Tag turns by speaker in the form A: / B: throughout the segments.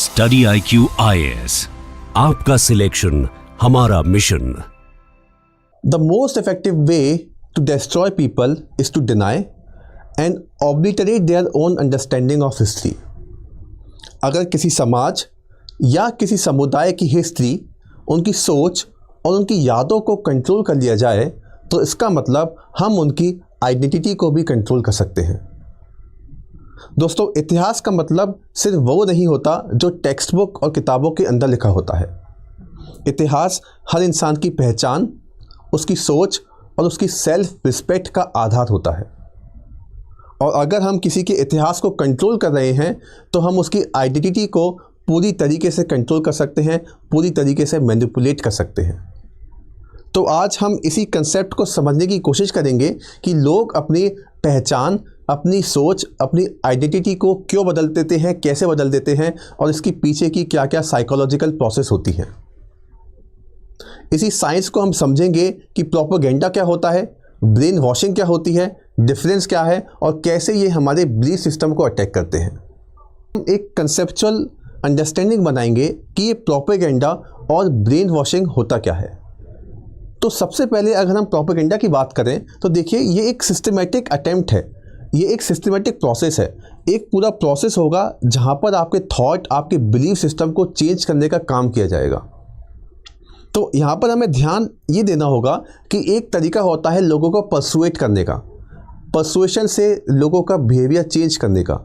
A: Study IQ IAS, आपका selection हमारा mission.
B: The most effective way to destroy people is to deny and obliterate their own understanding of history. अगर किसी समाज या किसी समुदाय की हिस्ट्री, उनकी सोच और उनकी यादों को कंट्रोल कर लिया जाए तो इसका मतलब हम उनकी आइडेंटिटी को भी कंट्रोल कर सकते हैं। दोस्तों, इतिहास का मतलब सिर्फ वो नहीं होता जो टेक्स्ट बुक और किताबों के अंदर लिखा होता है। इतिहास हर इंसान की पहचान, उसकी सोच और उसकी सेल्फ रिस्पेक्ट का आधार होता है। और अगर हम किसी के इतिहास को कंट्रोल कर रहे हैं तो हम उसकी आइडेंटिटी को पूरी तरीके से कंट्रोल कर सकते हैं, पूरी तरीके से मैनिपुलेट कर सकते हैं। तो आज हम इसी कंसेप्ट को समझने की कोशिश करेंगे कि लोग अपनी पहचान, अपनी सोच, अपनी आइडेंटिटी को क्यों बदल देते हैं, कैसे बदल देते हैं और इसके पीछे की क्या क्या साइकोलॉजिकल प्रोसेस होती है। इसी साइंस को हम समझेंगे कि प्रोपेगेंडा क्या होता है, ब्रेन वॉशिंग क्या होती है, डिफरेंस क्या है और कैसे ये हमारे बिलीफ सिस्टम को अटैक करते हैं। हम एक कंसेप्चुअल अंडरस्टैंडिंग बनाएंगे कि ये प्रोपेगेंडा और ब्रेन वॉशिंग होता क्या है। तो सबसे पहले अगर हम प्रोपेगेंडा की बात करें तो देखिए, ये एक सिस्टमेटिक अटेम्प्ट है, ये एक सिस्टमेटिक प्रोसेस है। एक पूरा प्रोसेस होगा जहाँ पर आपके थॉट, आपके बिलीफ सिस्टम को चेंज करने का काम किया जाएगा। तो यहाँ पर हमें ध्यान ये देना होगा कि एक तरीका होता है लोगों को परसुएट करने का, परसुएशन से लोगों का बिहेवियर चेंज करने का,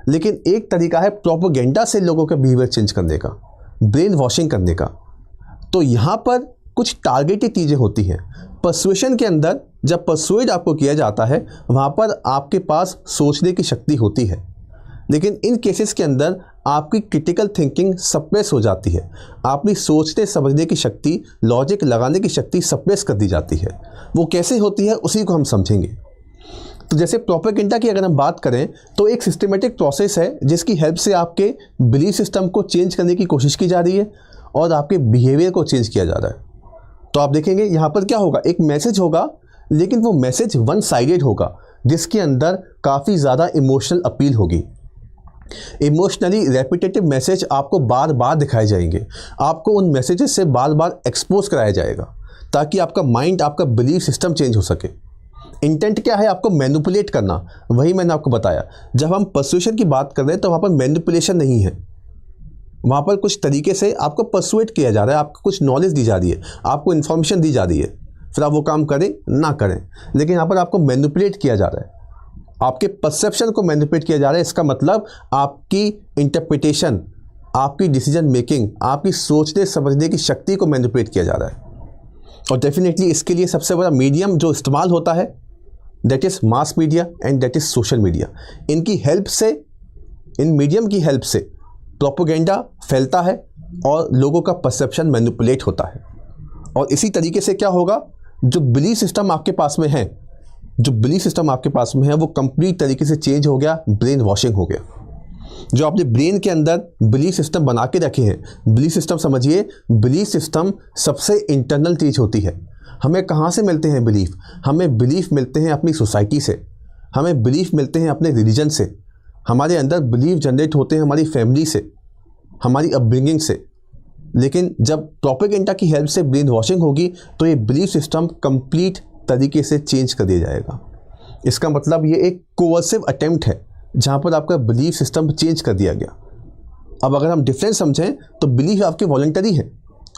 B: लेकिन एक तरीका है प्रोपेगेंडा से लोगों का बिहेवियर चेंज करने का, ब्रेन वॉशिंग करने का। तो यहाँ पर कुछ टारगेटेड चीज़ें होती हैं। परसुएशन के अंदर जब परसुएड आपको किया जाता है वहाँ पर आपके पास सोचने की शक्ति होती है, लेकिन इन केसेस के अंदर आपकी क्रिटिकल थिंकिंग सप्रेस हो जाती है। आपकी सोचने समझने की शक्ति, लॉजिक लगाने की शक्ति सप्रेस कर दी जाती है। वो कैसे होती है उसी को हम समझेंगे। तो जैसे प्रोपेगेंडा की अगर हम बात करें तो एक सिस्टमेटिक प्रोसेस है जिसकी हेल्प से आपके बिलीफ सिस्टम को चेंज करने की कोशिश की जा रही है और आपके बिहेवियर को चेंज किया जा रहा है। तो आप देखेंगे यहाँ पर क्या होगा, एक मैसेज होगा, लेकिन वो मैसेज वन साइडेड होगा जिसके अंदर काफ़ी ज़्यादा इमोशनल अपील होगी। इमोशनली रेपिटेटिव मैसेज आपको बार बार दिखाए जाएंगे, आपको उन मैसेजेस से बार बार एक्सपोज कराया जाएगा ताकि आपका माइंड, आपका बिलीफ सिस्टम चेंज हो सके। इंटेंट क्या है, आपको मैनिपुलेट करना। वही मैंने आपको बताया, जब हम परसुएशन की बात कर रहे हैं तो वहाँ पर मैनिपुलेशन नहीं है, वहाँ पर कुछ तरीके से आपको परसुएट किया जा रहा है, आपको कुछ नॉलेज दी जा रही है, आपको इन्फॉर्मेशन दी जा रही है, फिर आप वो काम करें ना करें, लेकिन यहाँ पर आपको मैनिपुलेट किया जा रहा है, आपके परसेप्शन को मैनिपुलेट किया जा रहा है। इसका मतलब आपकी इंटरप्रिटेशन, आपकी डिसीजन मेकिंग, आपकी सोचने समझने की शक्ति को मैनिपुलेट किया जा रहा है। और डेफिनेटली इसके लिए सबसे बड़ा मीडियम जो इस्तेमाल होता है that is mass media and that is social media. इनकी हेल्प से, इन मीडियम की हेल्प से प्रोपेगेंडा फैलता है और लोगों का परसेप्शन मैनिपुलेट होता है। और इसी तरीके से क्या होगा, जो बिलीफ सिस्टम आपके पास में है, जो बिलीफ सिस्टम आपके पास में है वो कंप्लीट तरीके से चेंज हो गया, ब्रेन वॉशिंग हो गया। जो आपने ब्रेन के अंदर बिलीफ सिस्टम बना के रखे हैं, बिलीफ सिस्टम समझिए, बिलीफ सिस्टम सबसे इंटरनल चीज़ होती है। हमें कहाँ से मिलते हैं बिलीफ? हमें बिलीफ मिलते हैं अपनी सोसाइटी से, हमें बिलीफ मिलते हैं अपने रिलीजन से, हमारे अंदर बिलीफ जनरेट होते हैं हमारी फैमिली से, हमारी अपब्रिंगिंग से। लेकिन जब प्रोपेगेंडा की हेल्प से ब्रेन वॉशिंग होगी तो ये बिलीफ सिस्टम कंप्लीट तरीके से चेंज कर दिया जाएगा। इसका मतलब ये एक कोवर्सिव अटेम्प्ट है जहाँ पर आपका बिलीफ सिस्टम चेंज कर दिया गया। अब अगर हम डिफरेंस समझें तो बिलीफ आपके वॉलंटरी है,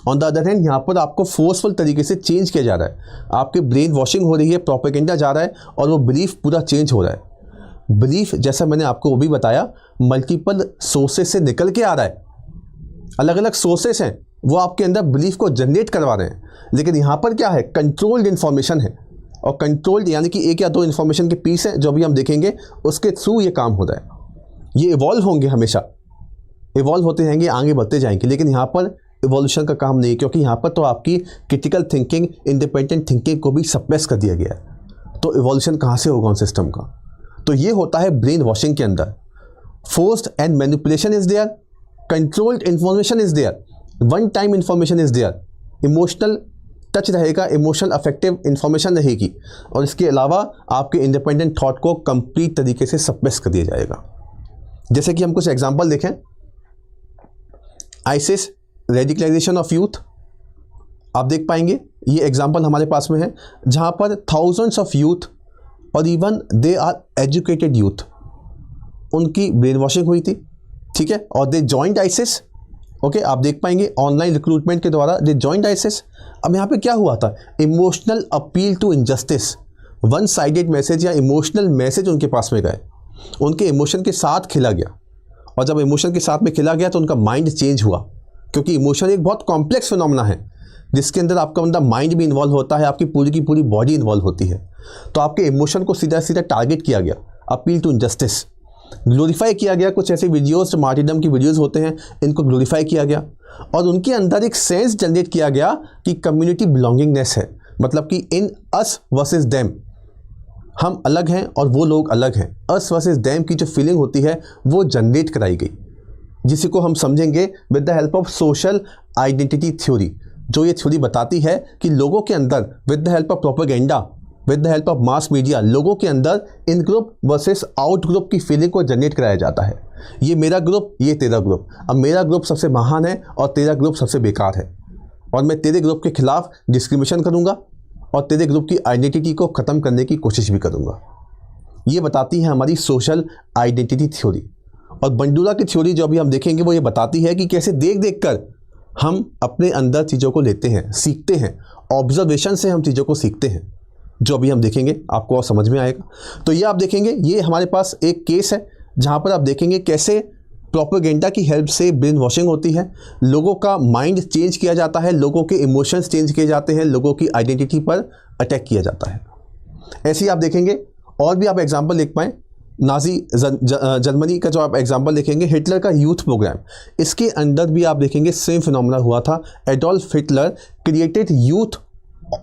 B: ऑन द अदर हैंड यहाँ पर आपको फोर्सफुल तरीके से चेंज किया जा रहा है। आपके ब्रेन वॉशिंग हो रही है, प्रोपेगेंडा जा रहा है और वो बिलीफ पूरा चेंज हो रहा है। बिलीफ, जैसा मैंने आपको वो भी बताया, मल्टीपल सोर्सेस से निकल के आ रहा है, अलग अलग सोर्सेस हैं, वो आपके अंदर बिलीफ को जनरेट करवा रहे हैं। लेकिन यहाँ पर क्या है, कंट्रोल्ड इन्फॉर्मेशन है, और कंट्रोल्ड यानी कि एक या दो इन्फॉर्मेशन के पीस हैं जो भी हम देखेंगे उसके थ्रू ये काम हो रहा है। ये इवॉल्व होंगे, हमेशा इवॉल्व होते रहेंगे, आगे बढ़ते जाएंगे, लेकिन यहाँ पर इवोल्यूशन का काम नहीं है, क्योंकि यहाँ पर तो आपकी क्रिटिकल थिंकिंग, इंडिपेंडेंट थिंकिंग को भी सप्रेस कर दिया गया है। तो इवोल्यूशन कहाँ से होगा उन सिस्टम का? तो ये होता है ब्रेन वॉशिंग के अंदर। Forced and manipulation is there, controlled information is there, one time information is there, emotional touch रहेगा, इमोशनल अफेक्टिव इन्फॉर्मेशन रहेगी, और इसके अलावा आपके इंडिपेंडेंट थॉट को कंप्लीट तरीके से सप्रेस कर दिया जाएगा। जैसे कि हम कुछ एग्जांपल देखें, आईसिस, रेडिकलाइजेशन ऑफ यूथ, आप देख पाएंगे ये एग्जाम्पल हमारे पास में है, जहाँ पर थाउजेंड्स ऑफ यूथ और even they are educated youth, उनकी ब्रेन वॉशिंग हुई थी, ठीक है, और दे जॉइंट आईसिस। ओके, आप देख पाएंगे ऑनलाइन रिक्रूटमेंट के द्वारा दे जॉइंट आईसिस। अब यहाँ पे क्या हुआ था, emotional appeal to injustice, one sided message या इमोशनल मैसेज उनके पास में गए, उनके इमोशन के साथ खेला गया, और जब इमोशन के साथ में खेला गया तो उनका माइंड चेंज हुआ, क्योंकि इमोशन एक बहुत कॉम्प्लेक्स फिनोमेना है जिसके अंदर आपका मतलब माइंड भी इन्वॉल्व होता है, आपकी पूरी की पूरी बॉडी इन्वॉल्व होती है। तो आपके इमोशन को सीधा सीधा टारगेट किया गया, अपील टू इनजस्टिस, ग्लोरीफाई किया गया। कुछ ऐसे वीडियोस, मार्टिडम की वीडियोस होते हैं, इनको ग्लोरीफाई किया गया और उनके अंदर एक सेंस जनरेट किया गया कि कम्युनिटी बिलोंगिंगनेस है, मतलब कि इन अस वर्सेस देम, हम अलग हैं और वो लोग अलग हैं, अस वर्सेस देम की जो फीलिंग होती है वो जनरेट कराई गई, जिसी को हम समझेंगे with the help of social identity theory, जो ये थ्योरी बताती है कि लोगों के अंदर with the help of propaganda, with the help of mass media, लोगों के अंदर इन ग्रुप वर्सेस आउट ग्रुप की फीलिंग को जनरेट कराया जाता है। ये मेरा ग्रुप, ये तेरा ग्रुप, अब मेरा ग्रुप सबसे महान है और तेरा ग्रुप सबसे बेकार है, और मैं तेरे ग्रुप के खिलाफ डिस्क्रिमिनेशन करूँगा और तेरे ग्रुप की आइडेंटिटी को ख़त्म करने की कोशिश भी करूँगा। ये बताती है हमारी सोशल आइडेंटिटी थ्योरी। और बंडूरा की थ्योरी जो अभी हम देखेंगे वो ये बताती है कि कैसे देख देख कर हम अपने अंदर चीज़ों को लेते हैं, सीखते हैं, ऑब्जर्वेशन से हम चीज़ों को सीखते हैं, जो अभी हम देखेंगे आपको और समझ में आएगा। तो ये आप देखेंगे, ये हमारे पास एक केस है जहाँ पर आप देखेंगे कैसे प्रोपेगेंडा की हेल्प से ब्रेन वॉशिंग होती है, लोगों का माइंड चेंज किया जाता है, लोगों के इमोशंस चेंज किए जाते हैं, लोगों की आइडेंटिटी पर अटैक किया जाता है। ऐसे ही आप देखेंगे और भी आप एग्जाम्पल देख पाएँ, नाजी जर्मनी का जो आप एग्जांपल देखेंगे, हिटलर का यूथ प्रोग्राम, इसके अंदर भी आप देखेंगे सेम फिनोमेना हुआ था। Adolf Hitler created youth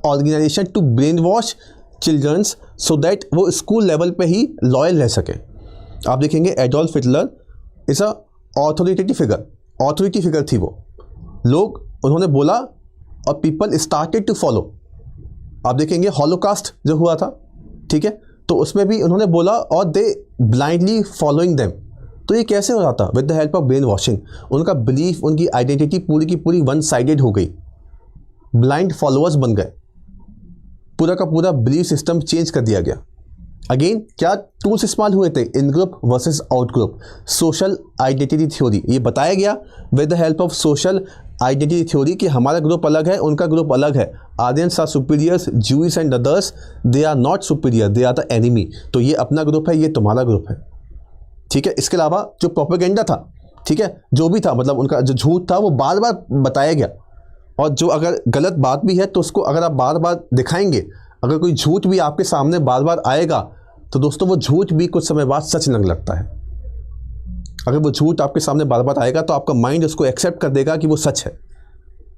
B: organisation to brain wash childrens so that वो स्कूल लेवल पे ही लॉयल रह सके। आप देखेंगे Adolf Hitler is a authority figure थी वो, लोग उन्होंने बोला और पीपल स्टार्टेड टू फॉलो। आप देखेंगे हॉलोकास्ट जो हुआ था, ठीक है, तो उसमें भी उन्होंने बोला और दे ब्लाइंडली फॉलोइंग देम। तो ये कैसे हो रहा था, with the help of brain washing. उनका बिलीफ, उनकी आइडेंटिटी पूरी की पूरी वन साइडेड हो गई, ब्लाइंड फॉलोअर्स बन गए, पूरा का पूरा बिलीफ सिस्टम चेंज कर दिया गया। अगेन क्या टूल्स इस्तेमाल हुए थे, in group versus out group, social identity theory. ये बताया गया with the help of social identity theory कि हमारा ग्रुप अलग है, उनका ग्रुप अलग है। Aryans are superiors, Jewish and others they are not superior, they are the enemy. तो ये अपना ग्रुप है, ये तुम्हारा ग्रुप है, ठीक है। इसके अलावा जो प्रोपेगेंडा था, ठीक है, जो भी था, मतलब उनका जो झूठ था वो बार बार बताया गया, और जो अगर गलत बात भी है तो उसको अगर आप बार बार दिखाएंगे, अगर कोई झूठ भी आपके सामने बार बार आएगा तो दोस्तों वो झूठ भी कुछ समय बाद सच लगने लगता है। अगर वो झूठ आपके सामने बार बार आएगा तो आपका माइंड उसको एक्सेप्ट कर देगा कि वो सच है,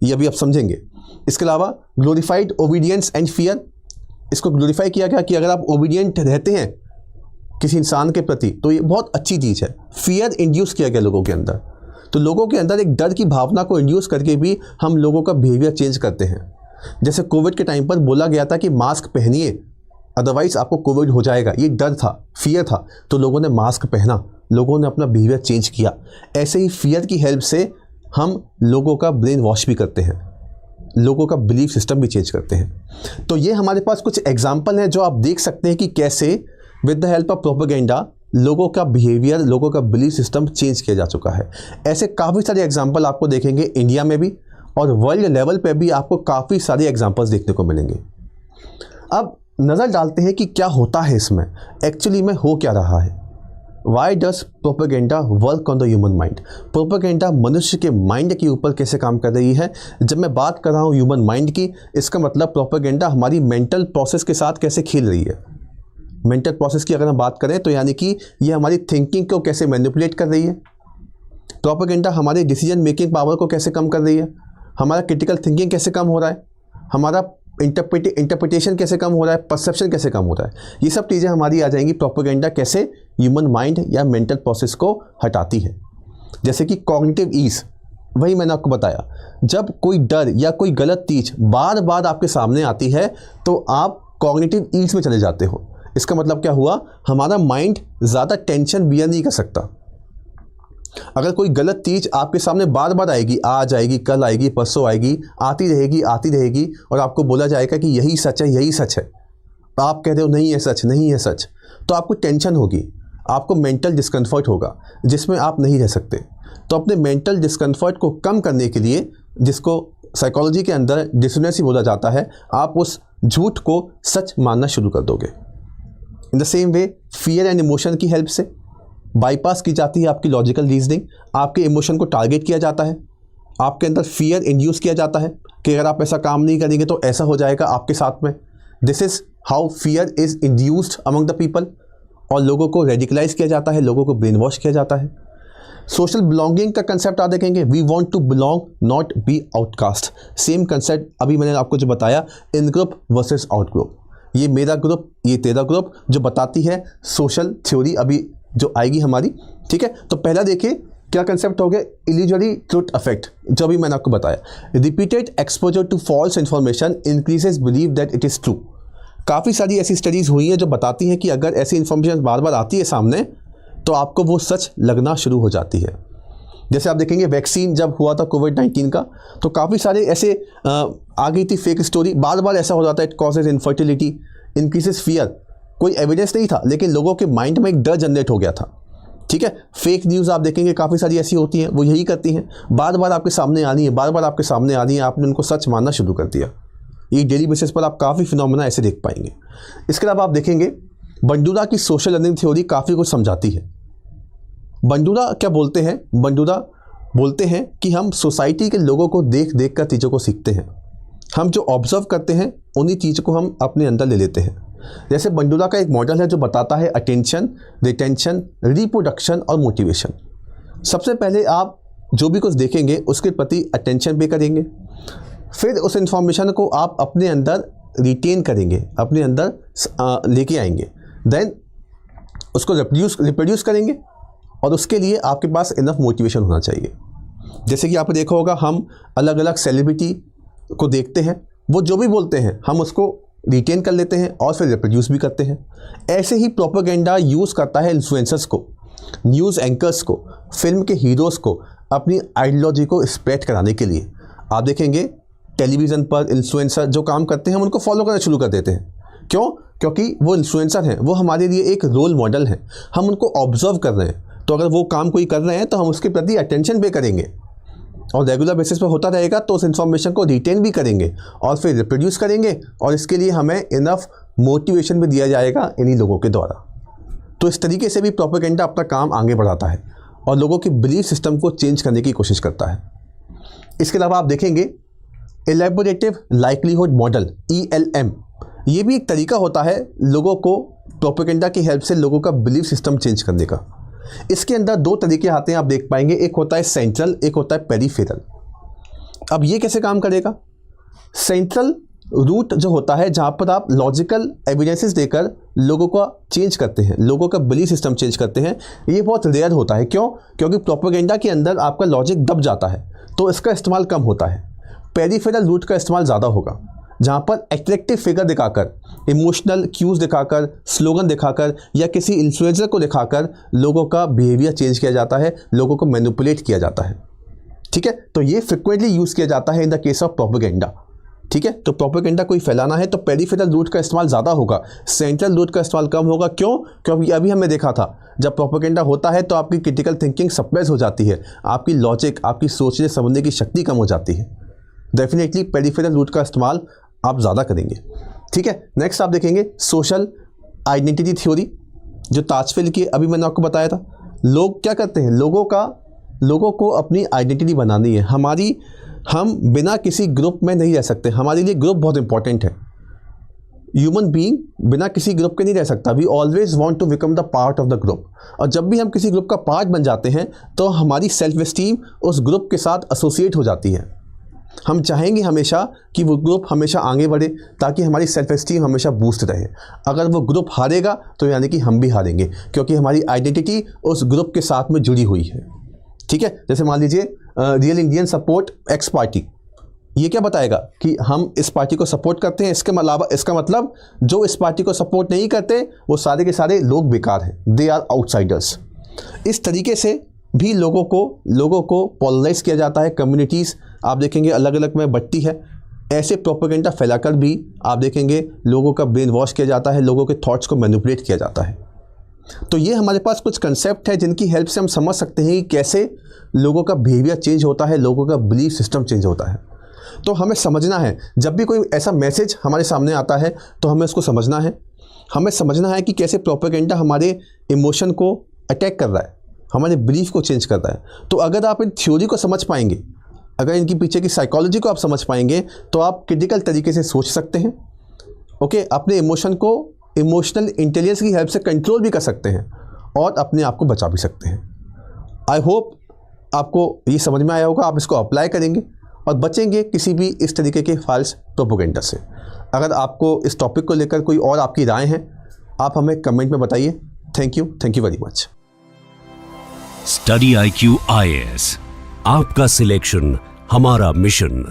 B: ये अभी आप समझेंगे। इसके अलावा ग्लोरीफाइड ओबीडियंस एंड फियर, इसको ग्लोरीफाई किया गया कि अगर आप ओबीडियंट रहते हैं किसी इंसान के प्रति तो ये बहुत अच्छी चीज़ है। फियर इंड्यूस किया गया लोगों के अंदर, तो लोगों के अंदर एक डर की भावना को इंड्यूस करके भी हम लोगों का बिहेवियर चेंज करते हैं। जैसे कोविड के टाइम पर बोला गया था कि मास्क पहनिए अदरवाइज आपको कोविड हो जाएगा, ये डर था, फियर था, तो लोगों ने मास्क पहना, लोगों ने अपना बिहेवियर चेंज किया। ऐसे ही फियर की हेल्प से हम लोगों का ब्रेन वॉश भी करते हैं, लोगों का बिलीफ सिस्टम भी चेंज करते हैं। तो ये हमारे पास कुछ एग्जाम्पल हैं जो आप देख सकते हैं कि कैसे with the help of propaganda लोगों का बिहेवियर, लोगों का बिलीफ सिस्टम चेंज किया जा चुका है। ऐसे काफ़ी सारे एग्जाम्पल आपको देखेंगे इंडिया में भी, और वर्ल्ड लेवल पे भी आपको काफ़ी सारे एग्जाम्पल्स देखने को मिलेंगे। अब नज़र डालते हैं कि क्या होता है इसमें, एक्चुअली में हो क्या रहा है। Why does propaganda work on the human mind, propaganda मनुष्य के माइंड के ऊपर कैसे काम कर रही है। जब मैं बात कर रहा हूँ ह्यूमन माइंड की, इसका मतलब प्रोपेगेंडा हमारी मेंटल प्रोसेस के साथ कैसे खेल रही है। मेंटल प्रोसेस की अगर हम बात करें तो यानी कि ये हमारी थिंकिंग को कैसे मैनिपुलेट कर रही है। प्रोपेगेंडा हमारी डिसीजन मेकिंग पावर को कैसे कम कर रही है, हमारा क्रिटिकल थिंकिंग कैसे कम हो रहा है, हमारा इंटरप्रिटेशन कैसे कम हो रहा है, परसेप्शन कैसे कम हो रहा है। ये सब चीज़ें हमारी आ जाएंगी प्रोपेगेंडा कैसे ह्यूमन माइंड या मेंटल प्रोसेस को हटाती है। जैसे कि कॉग्निटिव ईज, वही मैंने आपको बताया, जब कोई डर या कोई गलत चीज़ बार बार आपके सामने आती है तो आप कॉग्निटिव ईज में चले जाते हो। इसका मतलब क्या हुआ, हमारा माइंड ज़्यादा टेंशन बियर नहीं कर सकता, अगर कोई गलत चीज़ आपके सामने बार बार आएगी, आज आएगी, कल आएगी, परसों आएगी, आती रहेगी और आपको बोला जाएगा कि यही सच है, यही सच है, आप कह रहे हो नहीं है सच, नहीं है सच, तो आपको टेंशन होगी, आपको मेंटल डिस्कम्फर्ट होगा जिसमें आप नहीं रह सकते। तो अपने मेंटल डिस्कम्फर्ट को कम करने के लिए, जिसको साइकोलॉजी के अंदर डिसोनेंस बोला जाता है, आप उस झूठ को सच मानना शुरू कर दोगे। In the same way fear and emotion की हेल्प से बाईपास की जाती है आपकी लॉजिकल रीजनिंग, आपके इमोशन को टारगेट किया जाता है, आपके अंदर फियर इंड्यूस किया जाता है कि अगर आप ऐसा काम नहीं करेंगे तो ऐसा हो जाएगा आपके साथ में। This is how fear is induced among the people, और लोगों को रेडिकलाइज किया जाता है, लोगों को ब्रेन वॉश किया जाता है। सोशल बिलोंगिंग का कंसेप्ट आप देखेंगे, we want to belong not be outcast. Same concept अभी मैंने आपको जो बताया, in group versus out group, ये मेरा ग्रुप, ये तेरा ग्रुप, जो बताती है सोशल थ्योरी अभी जो आएगी हमारी। ठीक है, तो पहला देखिए क्या कंसेप्ट हो गया, इल्यूजरी ट्रुथ इफेक्ट, जो भी मैंने आपको बताया। Repeated exposure to false information increases believe that it is true. काफ़ी सारी ऐसी स्टडीज़ हुई हैं जो बताती हैं कि अगर ऐसी इन्फॉर्मेशन बार बार आती है सामने तो आपको वो सच लगना शुरू हो जाती है। जैसे आप देखेंगे वैक्सीन जब हुआ था कोविड-19 का, तो काफ़ी सारे ऐसे आ गई थी फेक स्टोरी, बार बार ऐसा हो जाता है, it causes infertility, increases fear. कोई एविडेंस नहीं था लेकिन लोगों के माइंड में एक डर जनरेट हो गया था। ठीक है, फेक न्यूज़ आप देखेंगे काफ़ी सारी ऐसी होती हैं, वो यही करती हैं, बार बार आपके सामने आनी है, बार बार आपके सामने आनी है, आपने उनको सच मानना शुरू कर दिया। ये डेली बेसिस पर आप काफ़ी फिनोमेना ऐसे देख पाएंगे। इसके अलावा आप देखेंगे बंडूरा की सोशल लर्निंग थ्योरी काफ़ी कुछ समझाती है। बंडूरा क्या बोलते हैं, बंडूरा बोलते हैं कि हम सोसाइटी के लोगों को देख देख कर चीज़ों को सीखते हैं, हम जो ऑब्जर्व करते हैं उन्हीं चीज़ को हम अपने अंदर ले लेते हैं। जैसे बंडूरा का एक मॉडल है जो बताता है अटेंशन, रिटेंशन, रिप्रोडक्शन और मोटिवेशन। सबसे पहले आप जो भी कुछ देखेंगे उसके प्रति अटेंशन पे करेंगे, फिर उस इंफॉर्मेशन को आप अपने अंदर रिटेन करेंगे, अपने अंदर लेके आएंगे, देन उसको रिप्रोड्यूस करेंगे, और उसके लिए आपके पास इनफ मोटिवेशन होना चाहिए। जैसे कि आपने देखा होगा, हम अलग अलग सेलिब्रिटी को देखते हैं, वो जो भी बोलते हैं हम उसको रिटेन कर लेते हैं और फिर रिप्रोड्यूस भी करते हैं। ऐसे ही प्रोपेगेंडा यूज़ करता है इन्फ्लुएंसर्स को, न्यूज़ एंकर्स को, फिल्म के हीरोज़ को अपनी आइडियोलॉजी को स्प्रेड कराने के लिए। आप देखेंगे टेलीविज़न पर इन्फ्लुएंसर जो काम करते हैं हम उनको फॉलो करना शुरू कर देते हैं। क्यों? क्योंकि वो इन्फ्लुएंसर हैं, वो हमारे लिए एक रोल मॉडल हैं, हम उनको ऑब्जर्व कर रहे हैं। तो अगर वो काम कोई कर रहे हैं तो हम उसके प्रति अटेंशन पे करेंगे और रेगुलर बेसिस पर होता रहेगा, तो उस इन्फॉर्मेशन को रिटेन भी करेंगे और फिर रिप्रोड्यूस करेंगे, और इसके लिए हमें इनफ मोटिवेशन भी दिया जाएगा इन्हीं लोगों के द्वारा। तो इस तरीके से भी प्रोपेगेंडा अपना काम आगे बढ़ाता है और लोगों की बिलीफ सिस्टम को चेंज करने की कोशिश करता है। इसके अलावा आप देखेंगे इलेबोरेटिव लाइक्लीहुड मॉडल, ELM, ये भी एक तरीका होता है लोगों को प्रोपेगेंडा की हेल्प से लोगों का बिलीफ सिस्टम चेंज करने का। इसके अंदर दो तरीके आते हैं, आप देख पाएंगे, एक होता है सेंट्रल, एक होता है पेरिफेरल। अब ये कैसे काम करेगा? सेंट्रल रूट जो होता है जहाँ पर आप लॉजिकल एविडेंसेस देकर लोगों का चेंज करते हैं, लोगों का बिलीफ सिस्टम चेंज करते हैं, ये बहुत रेयर होता है। क्यों? क्योंकि प्रोपेगेंडा के अंदर आपका लॉजिक दब जाता है, तो इसका इस्तेमाल कम होता है। पेरिफेरल रूट का इस्तेमाल ज़्यादा होगा, जहाँ पर एट्रैक्टिव फिगर दिखाकर, इमोशनल क्यूज़ दिखाकर, स्लोगन दिखाकर या किसी इन्फ्लुएंसर को दिखाकर लोगों का बिहेवियर चेंज किया जाता है, लोगों को मैनिपुलेट किया जाता है। ठीक है, तो ये फ्रिक्वेंटली यूज़ किया जाता है in the case of propaganda. ठीक है, तो प्रोपेगेंडा कोई फैलाना है तो पेरिफेरल रूट का इस्तेमाल ज़्यादा होगा, सेंट्रल रूट का इस्तेमाल कम होगा। क्यों? क्योंकि अभी हमने देखा था जब प्रोपेगेंडा होता है तो आपकी क्रिटिकल थिंकिंग सप्रेस हो जाती है, आपकी लॉजिक, आपकी सोचने समझने की शक्ति कम हो जाती है। डेफिनेटली पेरिफेरल रूट का इस्तेमाल आप ज़्यादा करेंगे। ठीक है, नेक्स्ट आप देखेंगे सोशल आइडेंटिटी थ्योरी, जो ताजफिल की अभी मैंने आपको बताया था। लोग क्या करते हैं, लोगों को अपनी आइडेंटिटी बनानी है। हम बिना किसी ग्रुप में नहीं रह सकते, हमारे लिए ग्रुप बहुत इंपॉर्टेंट है। ह्यूमन बीइंग बिना किसी ग्रुप के नहीं रह सकता। We always want to become the part of the group, और जब भी हम किसी ग्रुप का पार्ट बन जाते हैं तो हमारी सेल्फ एस्टीम उस ग्रुप के साथ एसोसिएट हो जाती है। हम चाहेंगे हमेशा कि वो ग्रुप हमेशा आगे बढ़े ताकि हमारी सेल्फ एस्टीम हमेशा बूस्ट रहे। अगर वो ग्रुप हारेगा तो यानी कि हम भी हारेंगे, क्योंकि हमारी आइडेंटिटी उस ग्रुप के साथ में जुड़ी हुई है। ठीक है, जैसे मान लीजिए real Indian support x party, ये क्या बताएगा कि हम इस पार्टी को सपोर्ट करते हैं। इसके अलावा इसका मतलब जो इस पार्टी को सपोर्ट नहीं करते वो सारे के सारे लोग बेकार हैं, दे आर आउटसाइडर्स। इस तरीके से भी लोगों को पोलराइज किया जाता है। कम्युनिटीज़ आप देखेंगे अलग अलग में बंटती है। ऐसे प्रोपेगेंडा फैलाकर भी आप देखेंगे लोगों का ब्रेन वॉश किया जाता है, लोगों के थॉट्स को मैनिपुलेट किया जाता है। तो ये हमारे पास कुछ कंसेप्ट है जिनकी हेल्प से हम समझ सकते हैं कि कैसे लोगों का बिहेवियर चेंज होता है, लोगों का बिलीफ सिस्टम चेंज होता है। तो हमें समझना है, जब भी कोई ऐसा मैसेज हमारे सामने आता है तो हमें उसको समझना है। हमें समझना है कि कैसे प्रोपेगेंडा हमारे इमोशन को अटैक कर रहा है, हमारे बिलीफ को चेंज कर रहा है। तो अगर आप इन थ्योरी को समझ पाएंगे, अगर इनकी पीछे की साइकोलॉजी को आप समझ पाएंगे, तो आप क्रिटिकल तरीके से सोच सकते हैं। ओके, अपने इमोशन को इमोशनल इंटेलिजेंस की हेल्प से कंट्रोल भी कर सकते हैं और अपने आप को बचा भी सकते हैं। आई होप आपको ये समझ में आया होगा, आप इसको अप्लाई करेंगे और बचेंगे किसी भी इस तरीके के फॉल्स प्रोपेगेंडा से। अगर आपको इस टॉपिक को लेकर कोई और आपकी राय है, आप हमें कमेंट में बताइए। Thank you very much.
A: Study IQ IAS, आपका सिलेक्शन हमारा मिशन।